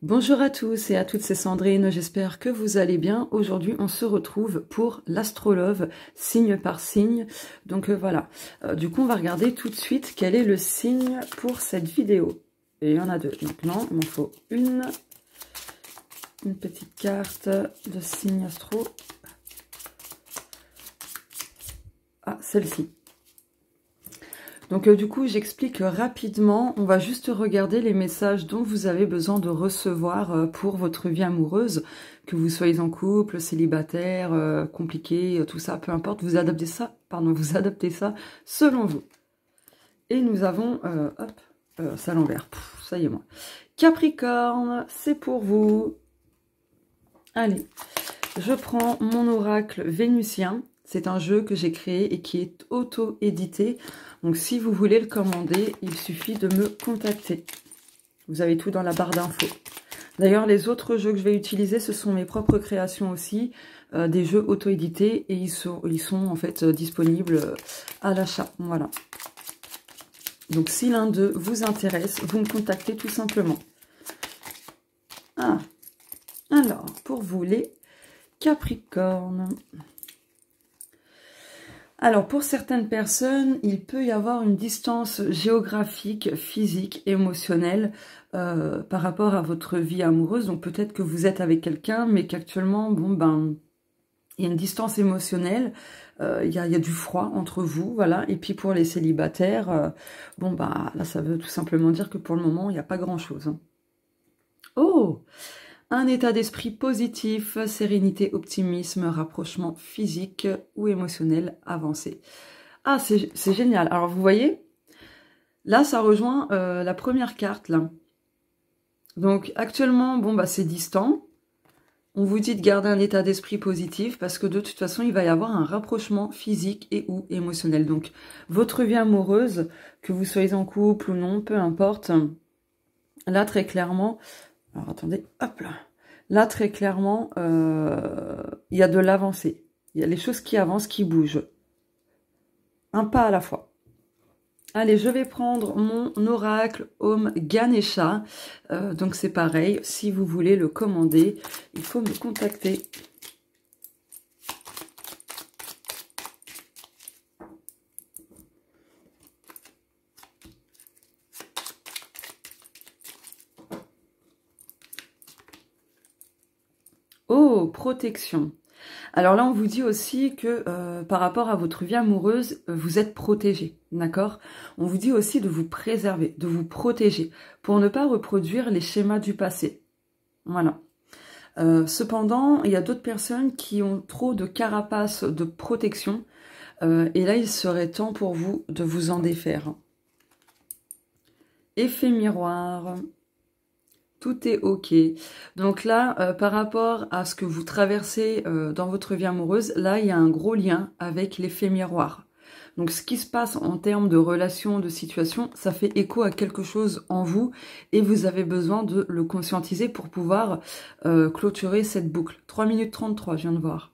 Bonjour à tous et à toutes, c'est Sandrine, j'espère que vous allez bien. Aujourd'hui, on se retrouve pour l'astrolove, signe par signe. Donc voilà, du coup, on va regarder tout de suite quel est le signe pour cette vidéo. Et il y en a deux, donc non, il m'en faut une petite carte de signe astro. Ah, celle-ci. Donc du coup, j'explique rapidement, on va juste regarder les messages dont vous avez besoin de recevoir pour votre vie amoureuse, que vous soyez en couple, célibataire, compliqué, tout ça, peu importe, vous adaptez ça, selon vous. Et nous avons, ça à l'envers, ça y est moi. Capricorne, c'est pour vous. Allez, je prends mon oracle vénusien. C'est un jeu que j'ai créé et qui est auto-édité. Donc, si vous voulez le commander, il suffit de me contacter. Vous avez tout dans la barre d'infos. D'ailleurs, les autres jeux que je vais utiliser, ce sont mes propres créations aussi. Des jeux auto-édités et ils sont en fait disponibles à l'achat. Voilà. Donc, si l'un d'eux vous intéresse, vous me contactez tout simplement. Ah, alors, pour vous, les Capricornes. Alors, pour certaines personnes, il peut y avoir une distance géographique, physique, émotionnelle par rapport à votre vie amoureuse. Donc, peut-être que vous êtes avec quelqu'un, mais qu'actuellement, bon, ben, il y a une distance émotionnelle. Il y a du froid entre vous, voilà. Et puis, pour les célibataires, bon, bah, là, ça veut tout simplement dire que pour le moment, il n'y a pas grand-chose. Hein. Oh! Un état d'esprit positif, sérénité, optimisme, rapprochement physique ou émotionnel avancé. Ah, c'est génial. Alors, vous voyez, là, ça rejoint la première carte, là. Donc, actuellement, bon, bah, c'est distant. On vous dit de garder un état d'esprit positif parce que de toute façon, il va y avoir un rapprochement physique et ou émotionnel. Donc, votre vie amoureuse, que vous soyez en couple ou non, peu importe. Là, très clairement... Alors, attendez, hop là. Là, très clairement, il y a de l'avancée. Il y a les choses qui avancent, qui bougent. Un pas à la fois. Allez, je vais prendre mon oracle Om Ganesha. Donc, c'est pareil. Si vous voulez le commander, il faut me contacter. Oh, protection. Alors là, on vous dit aussi que par rapport à votre vie amoureuse, vous êtes protégé, d'accord? On vous dit aussi de vous préserver, de vous protéger, pour ne pas reproduire les schémas du passé. Voilà. Cependant, il y a d'autres personnes qui ont trop de carapace de protection, et là, il serait temps pour vous de vous en défaire. Effet miroir. Tout est ok. Donc là, par rapport à ce que vous traversez dans votre vie amoureuse, là, il y a un gros lien avec l'effet miroir. Donc, ce qui se passe en termes de relations, de situations, ça fait écho à quelque chose en vous et vous avez besoin de le conscientiser pour pouvoir clôturer cette boucle. 3 minutes 33, je viens de voir.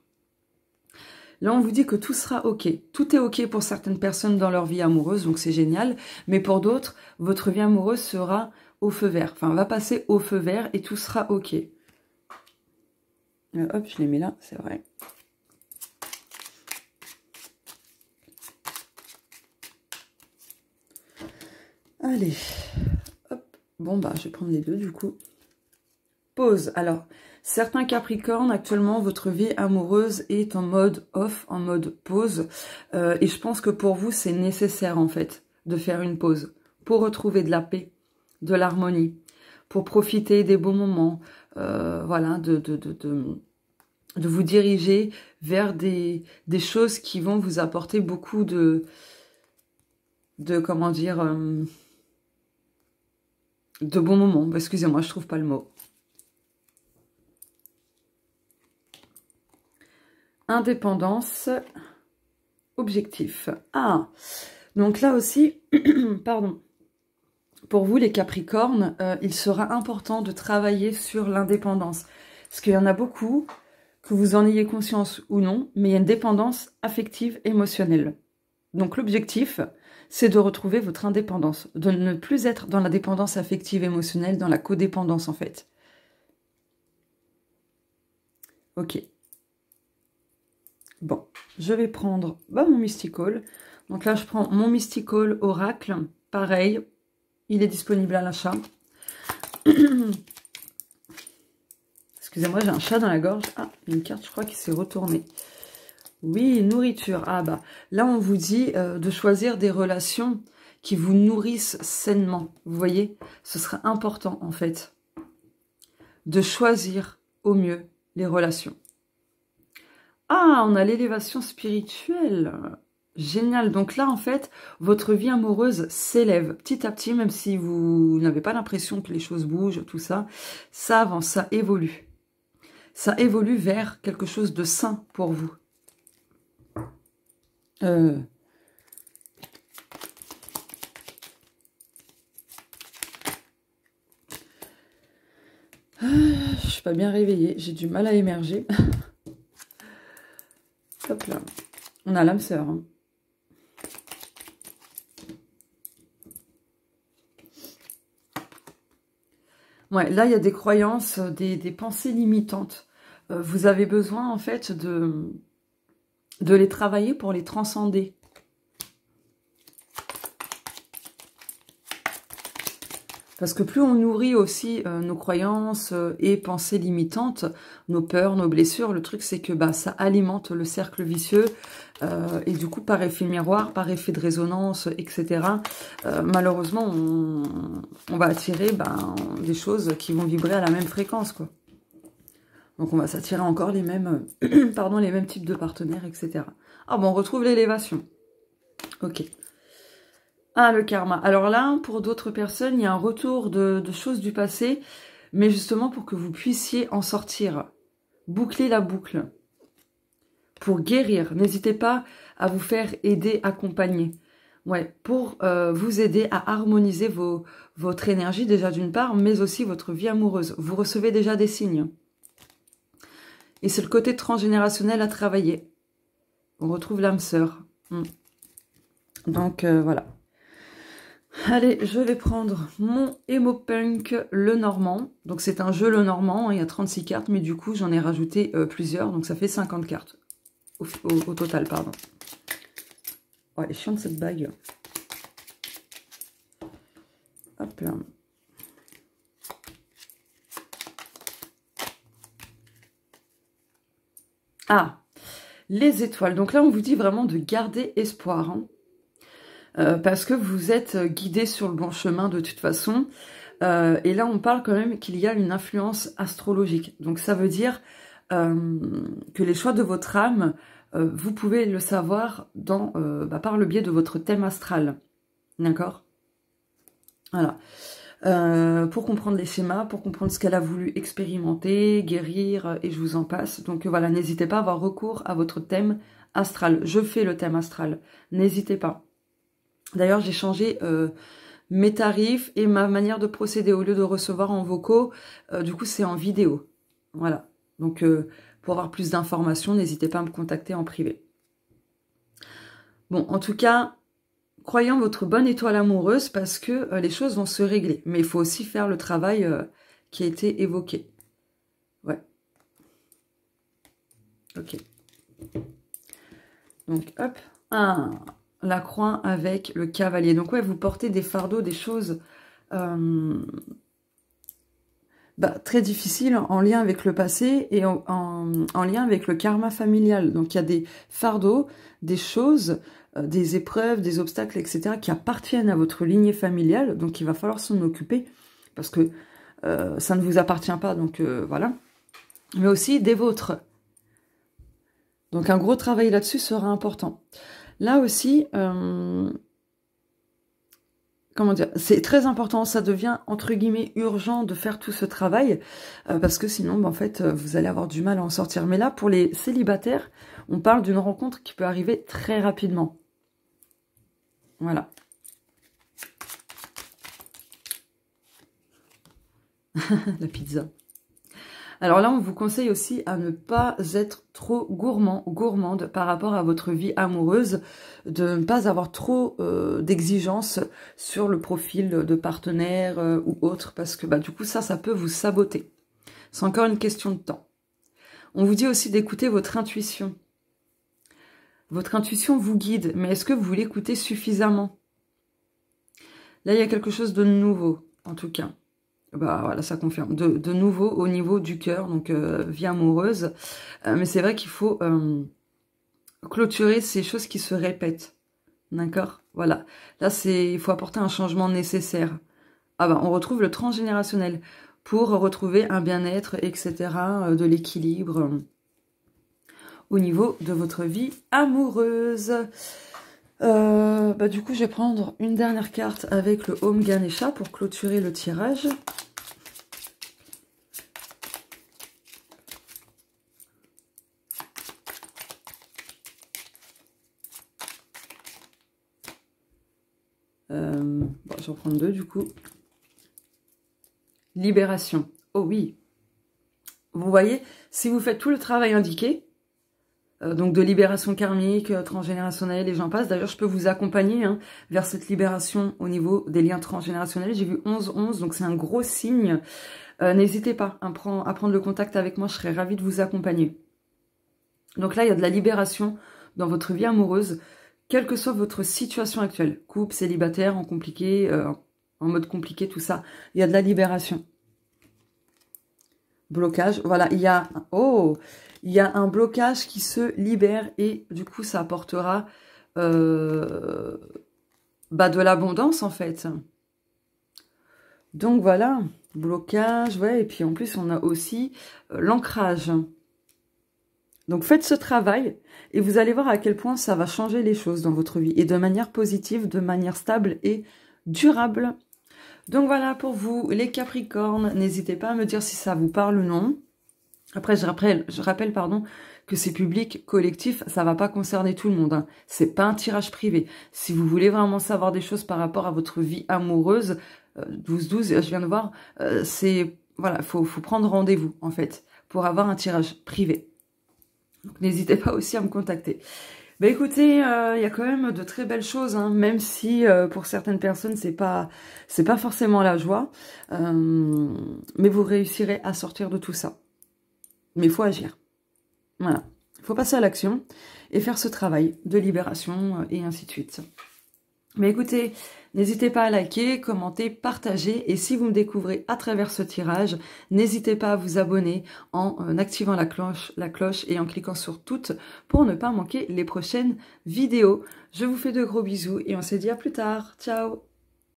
Là, on vous dit que tout sera ok. Tout est ok pour certaines personnes dans leur vie amoureuse, donc c'est génial. Mais pour d'autres, votre vie amoureuse sera au feu vert. Enfin, va passer au feu vert et tout sera ok. Hop, je les mets là, c'est vrai. Allez, hop. Bon, bah, je vais prendre les deux, du coup. Pause. Alors, certains Capricornes, actuellement, votre vie amoureuse est en mode off, en mode pause. Et je pense que pour vous, c'est nécessaire, en fait, de faire une pause pour retrouver de la paix, de l'harmonie, pour profiter des beaux moments, voilà, de vous diriger vers des choses qui vont vous apporter beaucoup de comment dire, de bons moments. Excusez-moi, je trouve pas le mot. Indépendance, objectif. Ah, donc là aussi, pardon. Pour vous, les Capricornes, il sera important de travailler sur l'indépendance. Parce qu'il y en a beaucoup, que vous en ayez conscience ou non, mais il y a une dépendance affective, émotionnelle. Donc l'objectif, c'est de retrouver votre indépendance, de ne plus être dans la dépendance affective, émotionnelle, dans la codépendance en fait. Ok. Bon, je vais prendre mon Mystical. Donc là, je prends mon Mystical Oracle. Pareil, il est disponible à l'achat. Excusez-moi, j'ai un chat dans la gorge. Ah, une carte, je crois, qui s'est retournée. Oui, nourriture. Ah bah, là, on vous dit de choisir des relations qui vous nourrissent sainement. Vous voyez, ce sera important, en fait, de choisir au mieux les relations. Ah, on a l'élévation spirituelle. Génial. Donc là, en fait, votre vie amoureuse s'élève petit à petit, même si vous n'avez pas l'impression que les choses bougent, tout ça. Ça avance, ça évolue. Ça évolue vers quelque chose de sain pour vous. Je suis pas bien réveillée, j'ai du mal à émerger. Hop là. On a l'âme sœur. Hein. Ouais, là, il y a des croyances, des pensées limitantes. Vous avez besoin, en fait, de les travailler pour les transcender. Parce que plus on nourrit aussi nos croyances et pensées limitantes, nos peurs, nos blessures, le truc c'est que ça alimente le cercle vicieux et du coup par effet miroir, par effet de résonance, etc. Malheureusement, on va attirer des choses qui vont vibrer à la même fréquence, quoi. Donc on va s'attirer encore les mêmes, pardon, les mêmes types de partenaires, etc. Ah bon, on retrouve l'élévation. Ok. Ah, le karma. Alors là, pour d'autres personnes, il y a un retour de choses du passé, mais justement pour que vous puissiez en sortir. Boucler la boucle. Pour guérir. N'hésitez pas à vous faire aider, accompagner. Ouais, pour vous aider à harmoniser votre énergie déjà d'une part, mais aussi votre vie amoureuse. Vous recevez déjà des signes. Et c'est le côté transgénérationnel à travailler. On retrouve l'âme sœur. Donc voilà. Allez, je vais prendre mon Emopunk le Normand. Donc c'est un jeu le Normand, hein, il y a 36 cartes, mais du coup j'en ai rajouté plusieurs, donc ça fait 50 cartes au total, pardon. Oh, elle est chiante cette bague. Hop là. Ah, les étoiles. Donc là on vous dit vraiment de garder espoir, hein. Parce que vous êtes guidé sur le bon chemin de toute façon. Et là, on parle quand même qu'il y a une influence astrologique. Donc ça veut dire que les choix de votre âme, vous pouvez le savoir par le biais de votre thème astral. D'accord? Voilà. Pour comprendre les schémas, pour comprendre ce qu'elle a voulu expérimenter, guérir, et je vous en passe. Donc voilà, n'hésitez pas à avoir recours à votre thème astral. Je fais le thème astral. N'hésitez pas. D'ailleurs, j'ai changé mes tarifs et ma manière de procéder. Au lieu de recevoir en vocaux, du coup, c'est en vidéo. Voilà. Donc, pour avoir plus d'informations, n'hésitez pas à me contacter en privé. Bon, en tout cas, croyez en votre bonne étoile amoureuse parce que les choses vont se régler. Mais il faut aussi faire le travail qui a été évoqué. Ouais. Ok. Donc, hop. La croix avec le cavalier. Donc ouais, vous portez des fardeaux, des choses très difficiles en lien avec le passé et en lien avec le karma familial. Donc il y a des fardeaux, des choses, des épreuves, des obstacles, etc. qui appartiennent à votre lignée familiale. Donc il va falloir s'en occuper parce que ça ne vous appartient pas. Donc voilà. Mais aussi des vôtres. Donc un gros travail là-dessus sera important. Là aussi, comment dire, c'est très important, ça devient entre guillemets urgent de faire tout ce travail, parce que sinon, en fait, vous allez avoir du mal à en sortir. Mais là, pour les célibataires, on parle d'une rencontre qui peut arriver très rapidement. Voilà. La pizza. Alors là, on vous conseille aussi à ne pas être trop gourmand ou gourmande par rapport à votre vie amoureuse, de ne pas avoir trop d'exigences sur le profil de partenaire ou autre, parce que du coup, ça peut vous saboter. C'est encore une question de temps. On vous dit aussi d'écouter votre intuition. Votre intuition vous guide, mais est-ce que vous l'écoutez suffisamment? Là, il y a quelque chose de nouveau, en tout cas. Bah voilà, ça confirme. De nouveau au niveau du cœur, donc vie amoureuse. Mais c'est vrai qu'il faut clôturer ces choses qui se répètent. D'accord? Voilà. Là, il faut apporter un changement nécessaire. Ah bah, on retrouve le transgénérationnel pour retrouver un bien-être, etc., de l'équilibre au niveau de votre vie amoureuse. Bah, du coup, je vais prendre une dernière carte avec le Om Ganesha pour clôturer le tirage. Bon, je vais en prendre deux du coup. Libération. Oh oui. Vous voyez, si vous faites tout le travail indiqué, donc de libération karmique, transgénérationnelle et j'en passe. D'ailleurs, je peux vous accompagner vers cette libération au niveau des liens transgénérationnels. J'ai vu 11-11, donc c'est un gros signe. N'hésitez pas à prendre le contact avec moi, je serais ravie de vous accompagner. Donc là, il y a de la libération dans votre vie amoureuse, quelle que soit votre situation actuelle. Couple, célibataire, en compliqué, en mode compliqué, tout ça. Il y a de la libération. Blocage, voilà, il y a un blocage qui se libère et du coup ça apportera de l'abondance en fait. Donc voilà, blocage, ouais, et puis en plus on a aussi l'ancrage. Donc faites ce travail et vous allez voir à quel point ça va changer les choses dans votre vie et de manière positive, de manière stable et durable. Donc voilà pour vous les Capricornes, n'hésitez pas à me dire si ça vous parle ou non. Après je rappelle pardon, que c'est public, collectif, ça va pas concerner tout le monde. C'est pas un tirage privé. Si vous voulez vraiment savoir des choses par rapport à votre vie amoureuse, 12-12, je viens de voir, voilà, faut prendre rendez-vous en fait pour avoir un tirage privé. Donc n'hésitez pas aussi à me contacter. Bah écoutez, il y a quand même de très belles choses, même si pour certaines personnes c'est pas forcément la joie, mais vous réussirez à sortir de tout ça. Mais il faut agir. Voilà, il faut passer à l'action et faire ce travail de libération et ainsi de suite. Mais écoutez, n'hésitez pas à liker, commenter, partager. Et si vous me découvrez à travers ce tirage, n'hésitez pas à vous abonner en activant la cloche et en cliquant sur toutes pour ne pas manquer les prochaines vidéos. Je vous fais de gros bisous et on se dit à plus tard. Ciao!